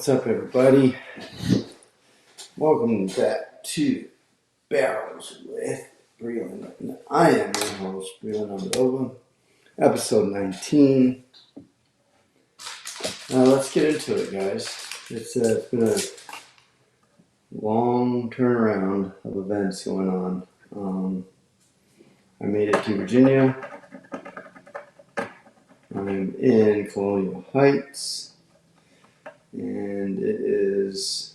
What's up, everybody? Welcome back to Barrels with Breland. I am your host, Breland Ep.19, episode 19. Let's get into it, guys. It's been a long turnaround of events going on. I made it to Virginia. I'm in Colonial Heights, and it is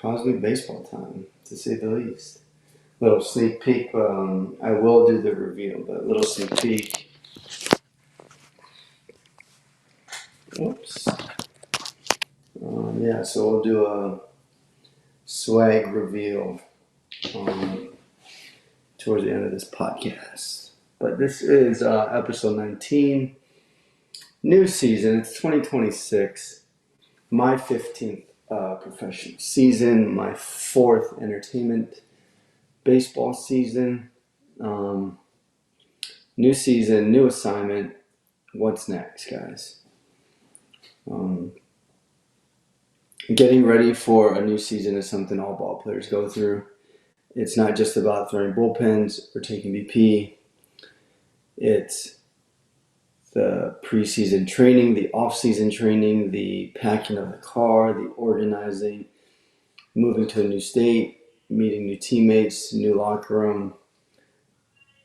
cosmic baseball time, to say the least. Little sneak peek. I will do the reveal, but little sneak peek. Oops. So we'll do a swag reveal towards the end of this podcast. But this is episode 19. New season. It's 2026. My 15th professional season. My 4th entertainment baseball season. New season, new assignment. What's next, guys? Getting ready for a new season is something all ball players go through. It's not just about throwing bullpens or taking BP. It's the preseason training, the off-season training, the packing of the car, the organizing, moving to a new state, meeting new teammates, new locker room,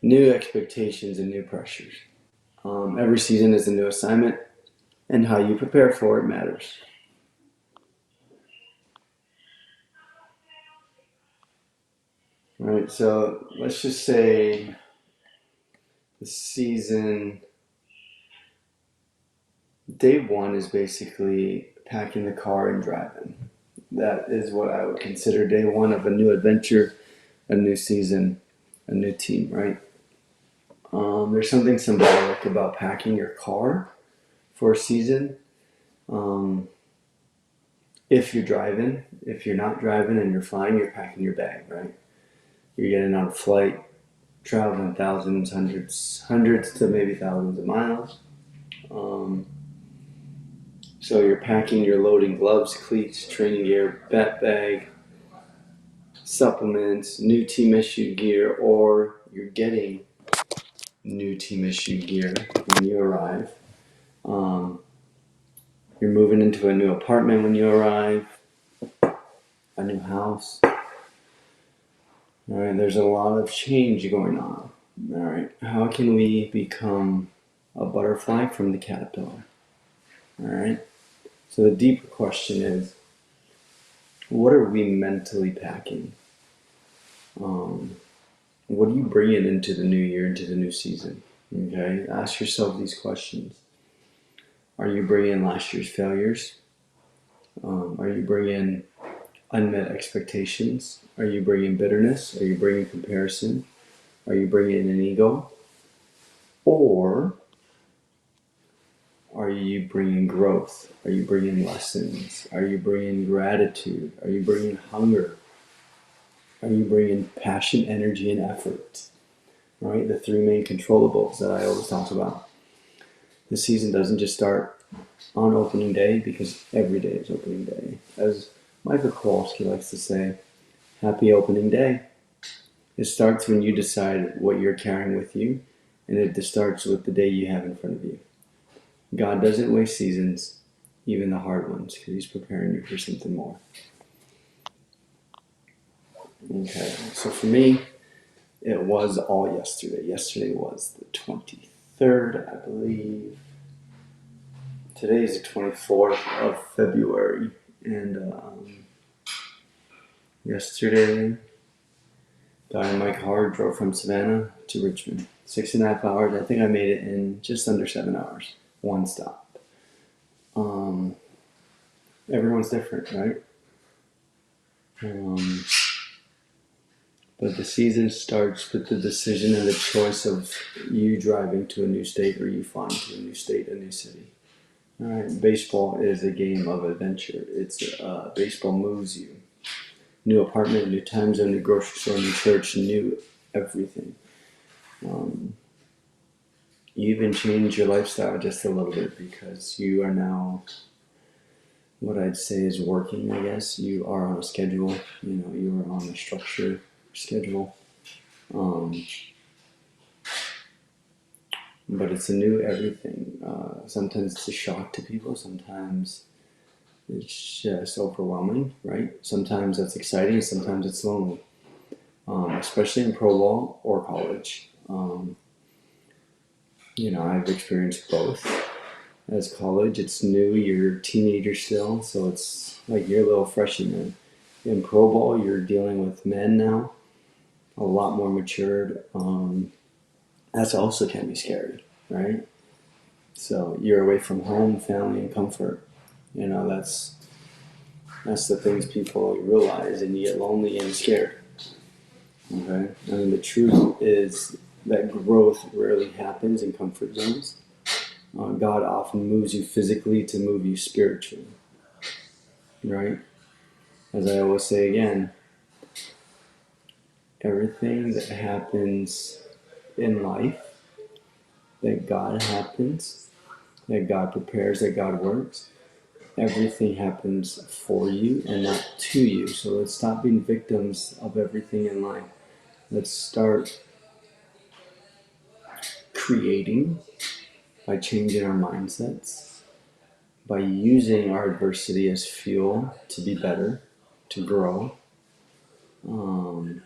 new expectations and new pressures. Every season is a new assignment, and how you prepare for it matters. All right, so let's just say the season, day one is basically packing the car and driving. That is what I would consider day one of a new adventure, a new season, a new team, right? There's something symbolic about packing your car for a season. If you're driving, if you're not driving and you're flying, you're packing your bag, right? You're getting on a flight, traveling thousands, hundreds to maybe thousands of miles. So you're packing, you're loading gloves, cleats, training gear, bat bag, supplements, new team issued gear, or you're getting new team issued gear when you arrive. You're moving into a new apartment when you arrive, a new house. All right, there's a lot of change going on. All right, how can we become a butterfly from the caterpillar? All right, so the deeper question is, what are we mentally packing? What are you bringing into the new year, into the new season? Okay, ask yourself these questions. Are you bringing last year's failures? Are you bringing unmet expectations? Are you bringing bitterness? Are you bringing comparison? Are you bringing an ego? Or are you bringing growth? Are you bringing lessons? Are you bringing gratitude? Are you bringing hunger? Are you bringing passion, energy, and effort? All right, the three main controllables that I always talk about. The season doesn't just start on opening day, because every day is opening day. As Michael Kowalski likes to say, happy opening day. It starts when you decide what you're carrying with you, and it starts with the day you have in front of you. God doesn't waste seasons, even the hard ones, because He's preparing you for something more. Okay, so for me, it was all yesterday. Yesterday was the 23rd, I believe. Today is the 24th of February, and yesterday, got in my car, drove from Savannah to Richmond. 6.5 hours. I think I made it in just under 7 hours. One stop. Everyone's different, right? But the season starts with the decision and the choice of you driving to a new state or you flying to a new state, a new city. All right, baseball is a game of adventure. Baseball moves you. New apartment, new time zone, new grocery store, new church, new everything. You even change your lifestyle just a little bit because you are now what I'd say is working, I guess. You are on a schedule, you are on a structure schedule. But it's a new everything. Sometimes it's a shock to people. Sometimes it's just overwhelming, right? Sometimes that's exciting. Sometimes it's lonely, especially in pro ball or college. I've experienced both. As college, it's new. You're a teenager still, so it's like you're a little freshman. In pro ball, you're dealing with men now, a lot more matured. That's also can be scary, right? So you're away from home, family, and comfort. That's the things people realize, and you get lonely and scared. Okay, I mean the truth is that growth rarely happens in comfort zones. God often moves you physically to move you spiritually, right? As I always say again, everything that happens in life, that God happens, that God prepares, that God works, everything happens for you and not to you. So let's stop being victims of everything in life. Let's start creating by changing our mindsets, by using our adversity as fuel to be better, to grow. And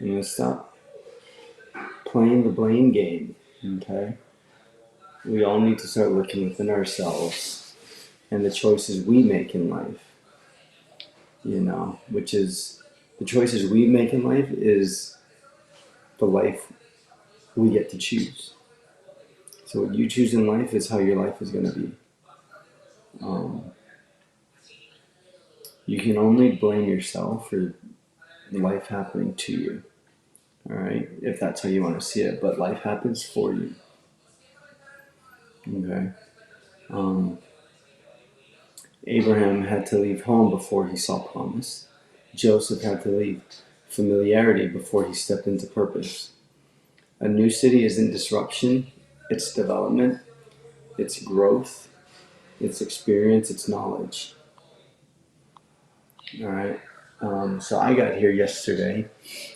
let's stop playing the blame game, okay? We all need to start looking within ourselves and the choices we make in life, which is the choices we make in life is the life we get to choose. So what you choose in life is how your life is going to be. You can only blame yourself for life happening to you, all right? If that's how you want to see it, but life happens for you, okay? Abraham had to leave home before he saw promise. Joseph had to leave familiarity before he stepped into purpose. A new city isn't disruption, it's development, it's growth, it's experience, it's knowledge. All right. So I got here yesterday,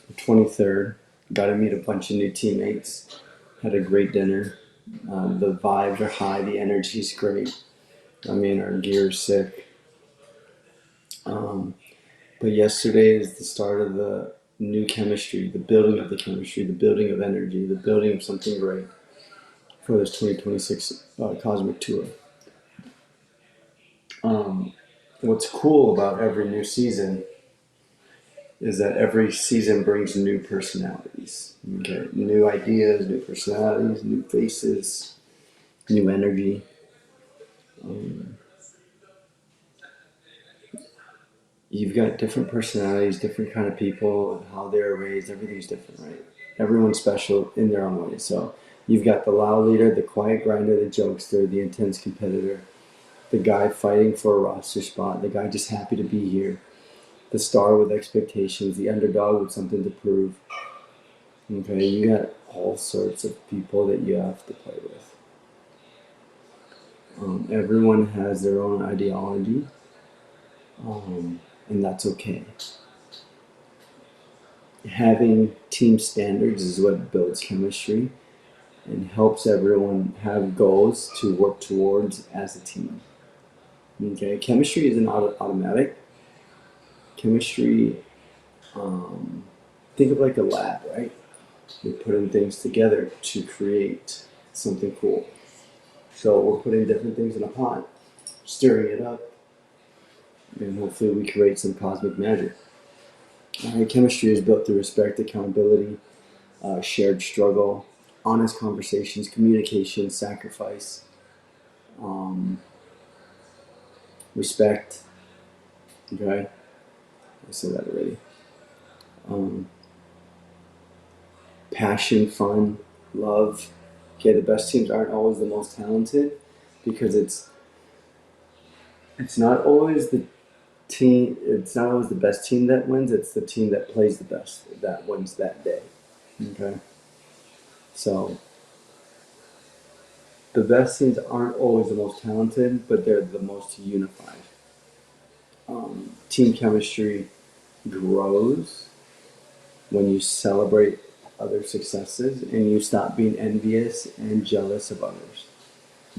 the 23rd. Got to meet a bunch of new teammates. Had a great dinner. The vibes are high. The energy's great. I mean, our gear's sick. But yesterday is the start of the new chemistry, the building of the chemistry, the building of energy, the building of something great for this 2026 Cosmic Tour. What's cool about every new season is that every season brings new personalities, okay? New ideas, new personalities, new faces, new energy. You've got different personalities, different kind of people, how they're raised, everything's different, right? Everyone's special in their own way. So you've got the loud leader, the quiet grinder, the jokester, the intense competitor, the guy fighting for a roster spot, the guy just happy to be here, the star with expectations, the underdog with something to prove. Okay, you got all sorts of people that you have to play with. Everyone has their own ideology, and that's okay. Having team standards is what builds chemistry and helps everyone have goals to work towards as a team. Okay, chemistry isn't automatic. Chemistry, think of like a lab, right? You're putting things together to create something cool. So we're putting different things in a pot, stirring it up, and hopefully we create some cosmic magic. Chemistry is built through respect, accountability, shared struggle, honest conversations, communication, sacrifice, respect. Okay, I said that already. Passion, fun, love. Okay, the best teams aren't always the most talented because it's not always the team. It's not always the best team that wins. It's the team that plays the best that wins that day. Okay, so The best teams aren't always the most talented, but they're the most unified. Team chemistry grows when you celebrate other successes and you stop being envious and jealous of others.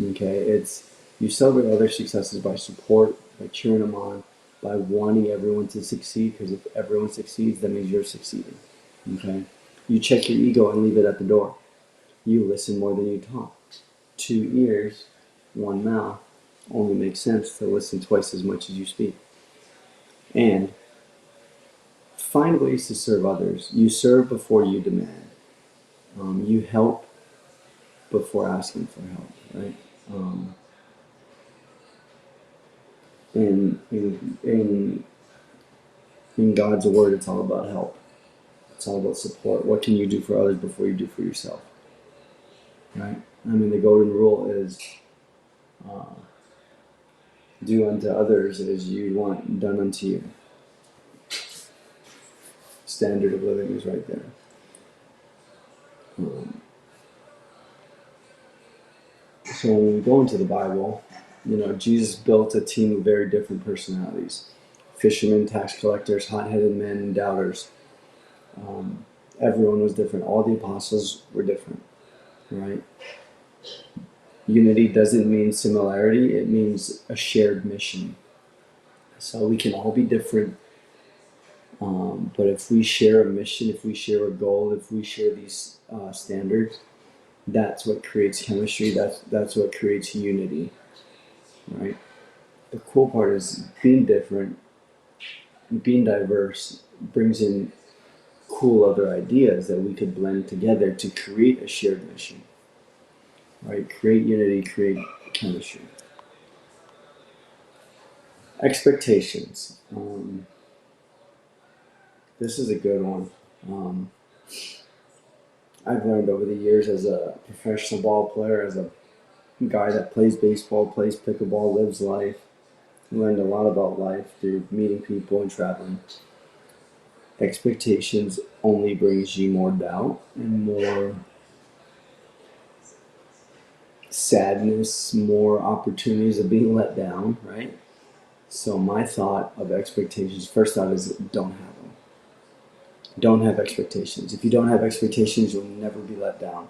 Okay, it's you celebrate other successes by support, by cheering them on, by wanting everyone to succeed. Because if everyone succeeds, that means you're succeeding. Okay, you check your ego and leave it at the door. You listen more than you talk. 2 ears, one mouth only makes sense to listen twice as much as you speak. And find ways to serve others. You serve before you demand. You help before asking for help, right? Um, in God's word, it's all about help. It's all about support. What can you do for others before you do for yourself, right? I mean, the golden rule is uh, do unto others as you want done unto you. Standard of living is right there. So when we go into the Bible, Jesus built a team of very different personalities: fishermen, tax collectors, hot-headed men, and doubters. Everyone was different. All the apostles were different, right? Unity doesn't mean similarity; it means a shared mission. So we can all be different, but if we share a mission, if we share a goal, if we share these standards, that's what creates chemistry. That's what creates unity, right? The cool part is being different, being diverse brings in cool other ideas that we could blend together to create a shared mission, right? Create unity, create chemistry. Expectations. This is a good one. Um, I've learned over the years as a professional ball player, as a guy that plays baseball, plays pickleball, lives life, learned a lot about life through meeting people and traveling. Expectations only brings you more doubt and more sadness, more opportunities of being let down, right? So my thought of expectations, first thought is don't have them. Don't have expectations. If you don't have expectations, you'll never be let down.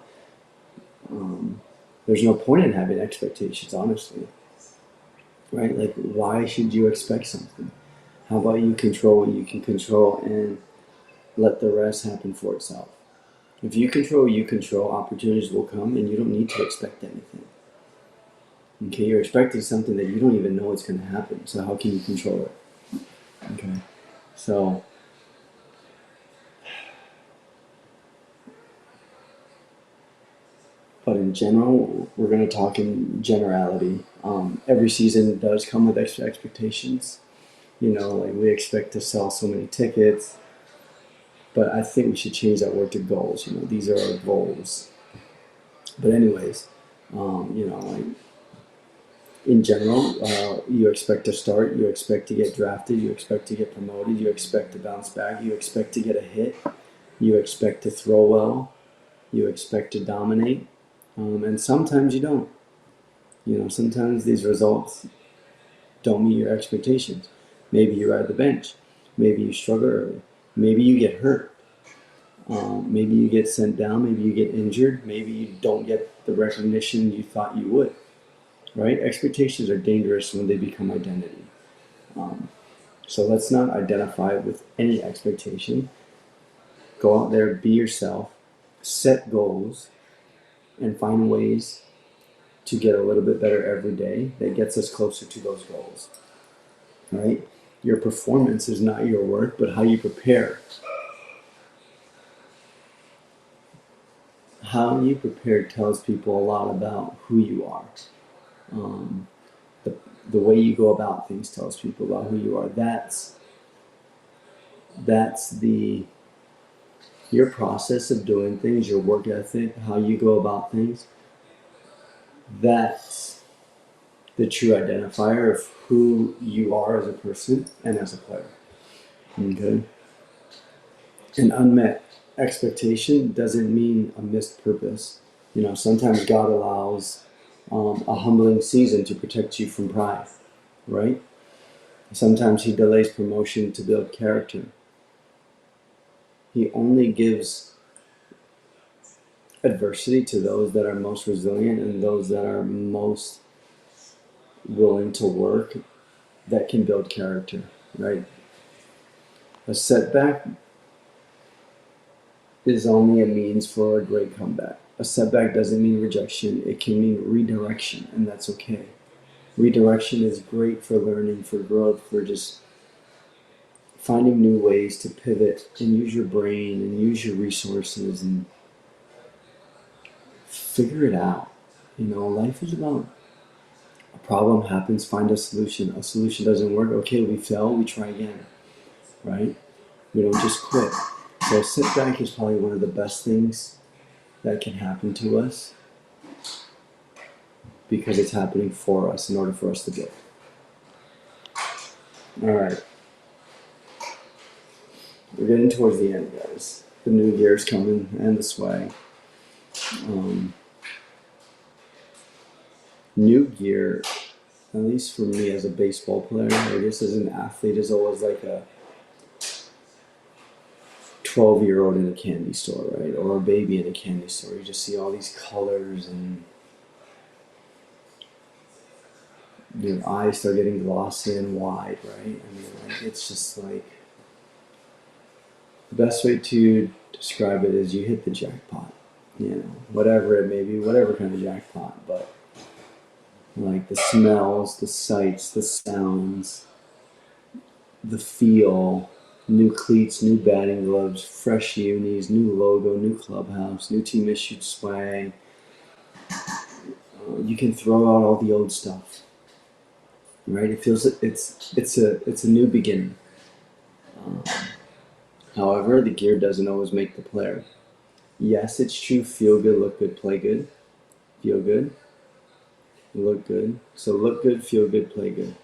There's no point in having expectations, honestly, right? Like, why should you expect something? How about you control what you can control and let the rest happen for itself? If you control what you control, opportunities will come and you don't need to expect anything. Okay, you're expecting something that you don't even know it's going to happen. So how can you control it? Okay, so but in general, we're going to talk in generality. Every season does come with extra expectations. Like we expect to sell so many tickets, but I think we should change that word to goals. These are our goals. But anyways, like in general, you expect to start, you expect to get drafted, you expect to get promoted, you expect to bounce back, you expect to get a hit, you expect to throw well, you expect to dominate, and sometimes you don't. Sometimes these results don't meet your expectations. Maybe you're at the bench, maybe you struggle early, maybe you get hurt, maybe you get sent down, maybe you get injured, maybe you don't get the recognition you thought you would. Right? Expectations are dangerous when they become identity. So let's not identify with any expectation. Go out there, be yourself, set goals, and find ways to get a little bit better every day that gets us closer to those goals. Right? Your performance is not your work, but how you prepare. How you prepare tells people a lot about who you are. The way you go about things tells people about who you are. That's your process of doing things, your work ethic, how you go about things. That's the true identifier of who you are as a person and as a player. Okay? An unmet expectation doesn't mean a missed purpose. Sometimes God allows a humbling season to protect you from pride, right? Sometimes he delays promotion to build character. He only gives adversity to those that are most resilient and those that are most willing to work, that can build character, right? A setback is only a means for a great comeback. A setback doesn't mean rejection, it can mean redirection, and that's okay. Redirection is great for learning, for growth, for just finding new ways to pivot and use your brain and use your resources and figure it out. Life is about a problem happens, find a solution. A solution doesn't work, okay, we fail, we try again, right? We don't just quit. So a setback is probably one of the best things that can happen to us because it's happening for us in order for us to grow. All right. We're getting towards the end, guys. The new year's coming and the swag. New gear, at least for me as a baseball player, I guess as an athlete, is always like a 12-year-old in a candy store, right? Or a baby in a candy store. You just see all these colors and your eyes start getting glossy and wide, right? I mean, like, it's just like, the best way to describe it is you hit the jackpot, whatever it may be, whatever kind of jackpot, but like the smells, the sights, the sounds, the feel, new cleats, new batting gloves, fresh unis, new logo, new clubhouse, new team issued swag. You can throw out all the old stuff, right? It feels it's a new beginning. However, the gear doesn't always make the player. Yes, it's true. Feel good, look good, play good. Feel good, look good. So look good, feel good, play good.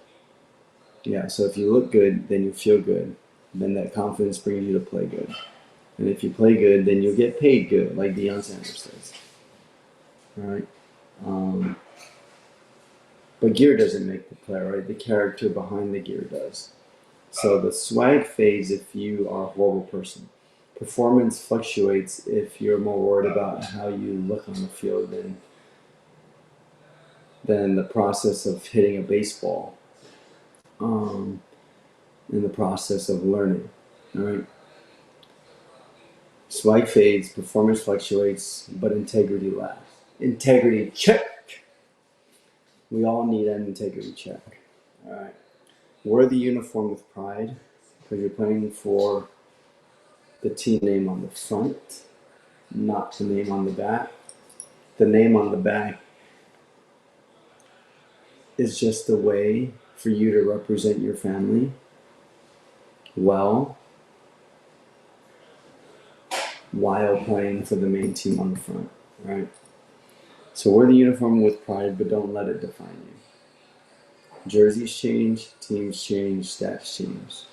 Yeah, so if you look good, then you feel good. Then that confidence brings you to play good. And if you play good, then you'll get paid good, like Deion Sanders says. All right? But gear doesn't make the player, right? The character behind the gear does. So the swag fades if you are a horrible person. Performance fluctuates if you're more worried about how you look on the field than the process of hitting a baseball, in the process of learning. All right. Swag fades, performance fluctuates, but integrity lasts. Integrity check. We all need an integrity check. All right. Wear the uniform with pride because you're playing for the team name on the front, not the name on the back. The name on the back is just a way for you to represent your family well while playing for the main team on the front, right? So wear the uniform with pride, but don't let it define you. Jerseys change, teams change, stats change.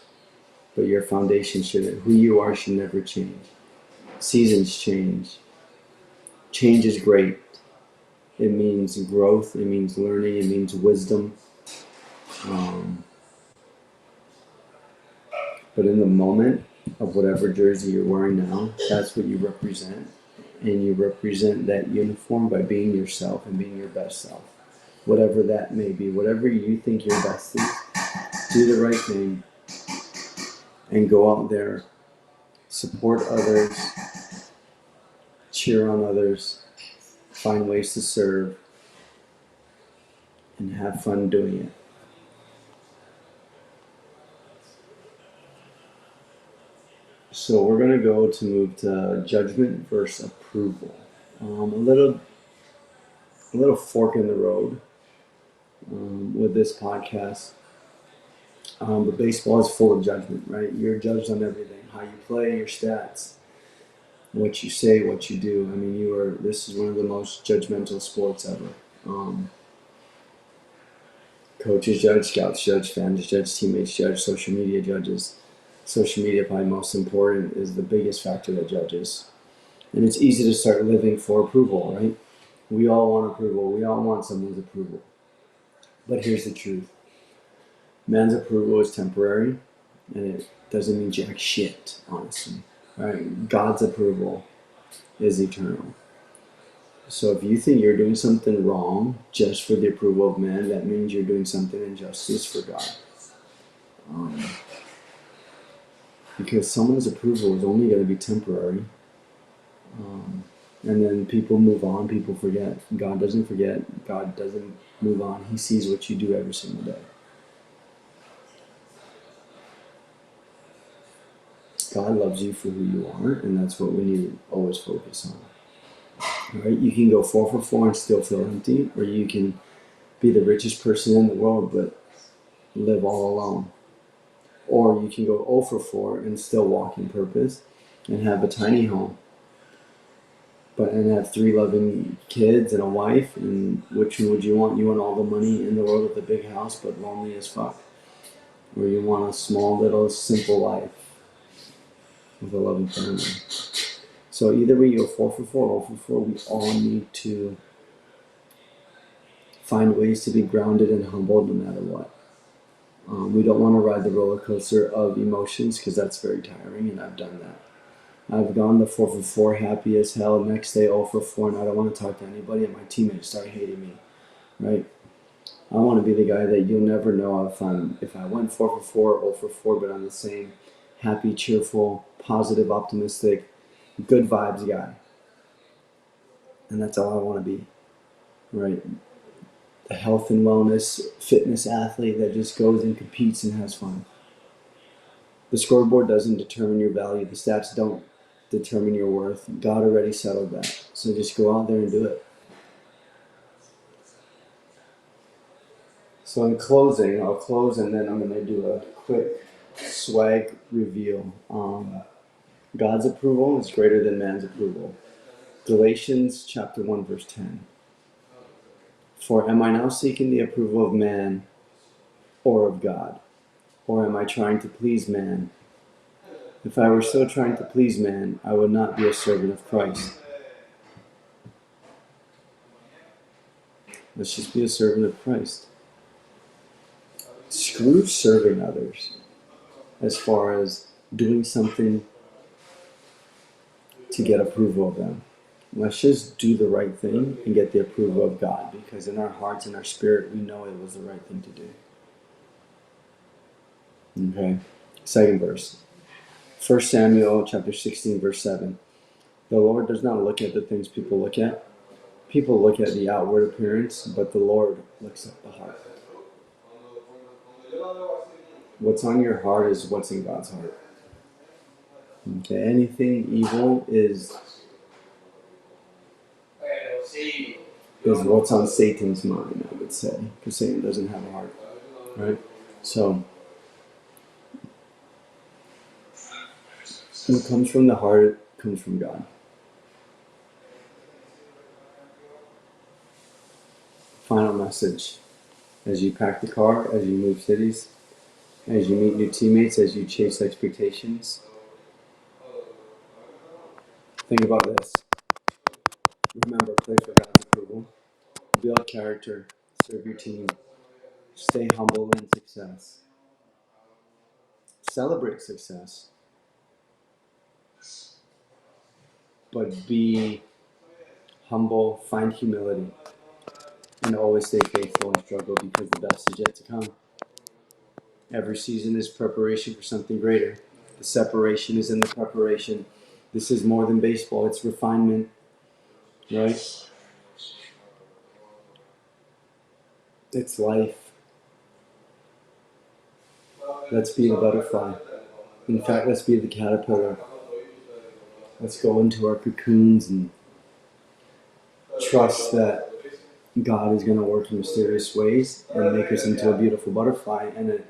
But your foundation shouldn't. Who you are should never change. Seasons change. Change is great. It means growth, it means learning, it means wisdom. But in the moment of whatever jersey you're wearing now, that's what you represent. And you represent that uniform by being yourself and being your best self. Whatever that may be, whatever you think your best is, do the right thing and go out there, support others, cheer on others, find ways to serve, and have fun doing it. So we're going to move to judgment versus approval. A little fork in the road with this podcast. But baseball is full of judgment, right? You're judged on everything: how you play, your stats, what you say, what you do. I mean, this is one of the most judgmental sports ever. Coaches judge, scouts judge, fans judge, teammates judge, social media judges. Social media, probably most important, is the biggest factor that judges. And it's easy to start living for approval, right? We all want approval. We all want someone's approval. But here's the truth. Man's approval is temporary, and it doesn't mean jack shit, honestly. Right? God's approval is eternal. So if you think you're doing something wrong just for the approval of man, that means you're doing something injustice for God. Because someone's approval is only going to be temporary. And then people move on, people forget. God doesn't forget. God doesn't move on. He sees what you do every single day. God loves you for who you are, and that's what we need to always focus on. Right? You can go 4 for 4 and still feel empty, or you can be the richest person in the world but live all alone. Or you can go 0 for 4 and still walk in purpose and have a tiny home, and have 3 loving kids and a wife. And which one would you want? You want all the money in the world with a big house but lonely as fuck? Or you want a small little simple life with a loving family? So either way, you go 4 for 4, 0 for 4. We all need to find ways to be grounded and humbled no matter what. We don't want to ride the roller coaster of emotions because that's very tiring, and I've done that. I've gone the 4 for 4, happy as hell. Next day, 0 for 4, and I don't want to talk to anybody, and my teammates start hating me, right? I want to be the guy that you'll never know if I went 4 for 4, 0 for 4, but I'm the same happy, cheerful, positive, optimistic, good vibes guy. And that's all I want to be, right? A health and wellness, fitness athlete that just goes and competes and has fun. The scoreboard doesn't determine your value. The stats don't determine your worth. God already settled that. So just go out there and do it. So in closing, I'll close and then I'm going to do a quick swag reveal. God's approval is greater than man's approval. Galatians chapter 1 verse 10. For am I now seeking the approval of man or of God? Or am I trying to please man? If I were still trying to please man, I would not be a servant of Christ. Let's just be a servant of Christ. Screw serving others as far as doing something to get approval of them. Let's just do the right thing and get the approval of God, because in our hearts and our spirit, we know it was the right thing to do. Okay. Second verse. 1 Samuel chapter 16 verse 7. The Lord does not look at the things people look at. People look at the outward appearance, but the Lord looks at the heart. What's on your heart is what's in God's heart. Okay, anything evil is what's on Satan's mind, I would say, because Satan doesn't have a heart, right? So what comes from the heart comes from God. Final message. As you pack the car, as you move cities, as you meet new teammates, as you chase expectations, think about this. Remember, play for God's approval. Build character. Serve your team. Stay humble in success. Celebrate success. But be humble, find humility, and always stay faithful and struggle, because the best is yet to come. Every season is preparation for something greater. The separation is in the preparation. This is more than baseball, it's refinement, right? It's life. Let's be the butterfly. In fact, let's be the caterpillar. Let's go into our cocoons and trust that God is going to work in mysterious ways and make us into a beautiful butterfly and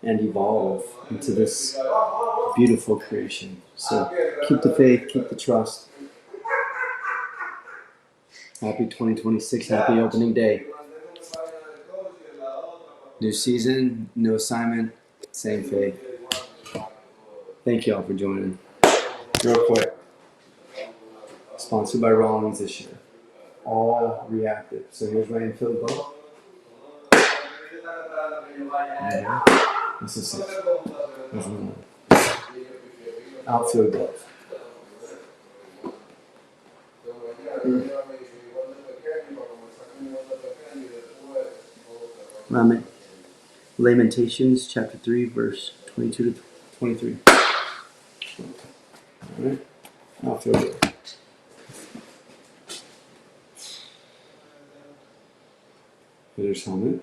evolve into this beautiful creation. So keep the faith, keep the trust. Happy 2026, happy opening day. New season, new assignment, same faith. Thank you all for joining. Real quick, sponsored by Rollins this year. all reactive. So here's my infield glove. This is 6. There's 1. Outfield glove. Lamentations chapter 3 verse 22 to 23. Alright. Outfield glove. Hitter's helmet.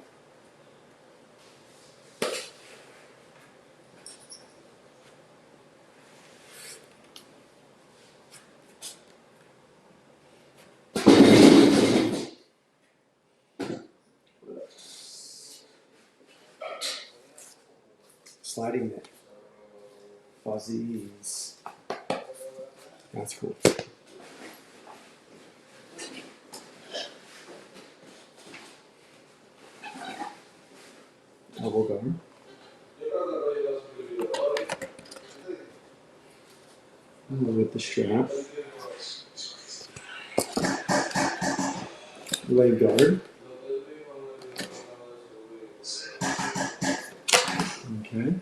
Sliding net. Fuzzies. That's cool. Elbow guard. With the strap. Leg guard. Okay.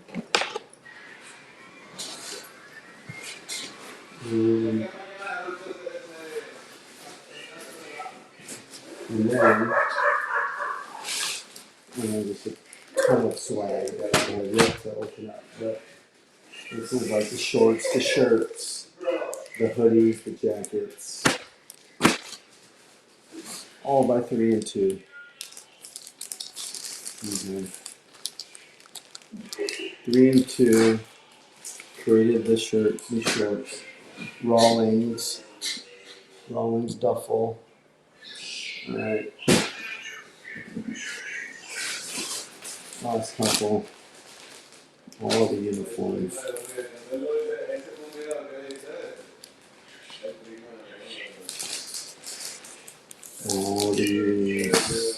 And then just a ton of swag that I have yet to open up. But this is like the shorts, the shirts, the hoodies, the jackets. All by 3 and 2. Okay. 3 and 2 created the shirts, these shirts. Rawlings duffel. Alright. Last couple. All the uniforms. All the uniforms.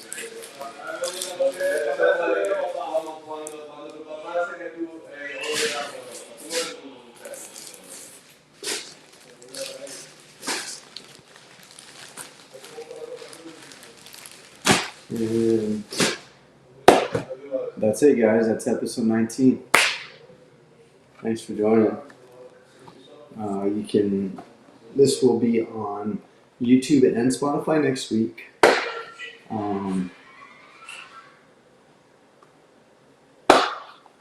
And that's it, guys. That's episode 19. Thanks for joining. This will be on YouTube and Spotify next week. I've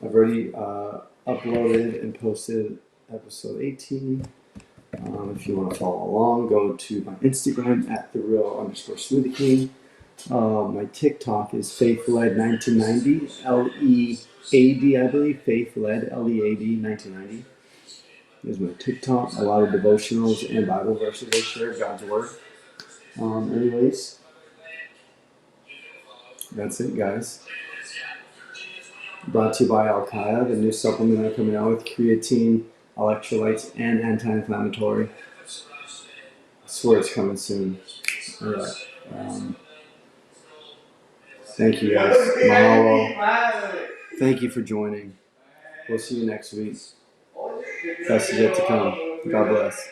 already uploaded and posted episode 18. If you want to follow along, go to my Instagram at @thereal_smoothieking. My TikTok is Faithled1990, LEAD, I believe, Faithled, LEAD 1990. There's my TikTok, a lot of devotionals and Bible verses I share, God's Word. Anyways, that's it, guys. Brought to you by Al-Qaeda, the new supplement I'm coming out with, creatine, electrolytes, and anti-inflammatory. I swear it's coming soon. Alright. Thank you, guys. Mahalo. Thank you for joining. We'll see you next week. Best is yet to come. God bless.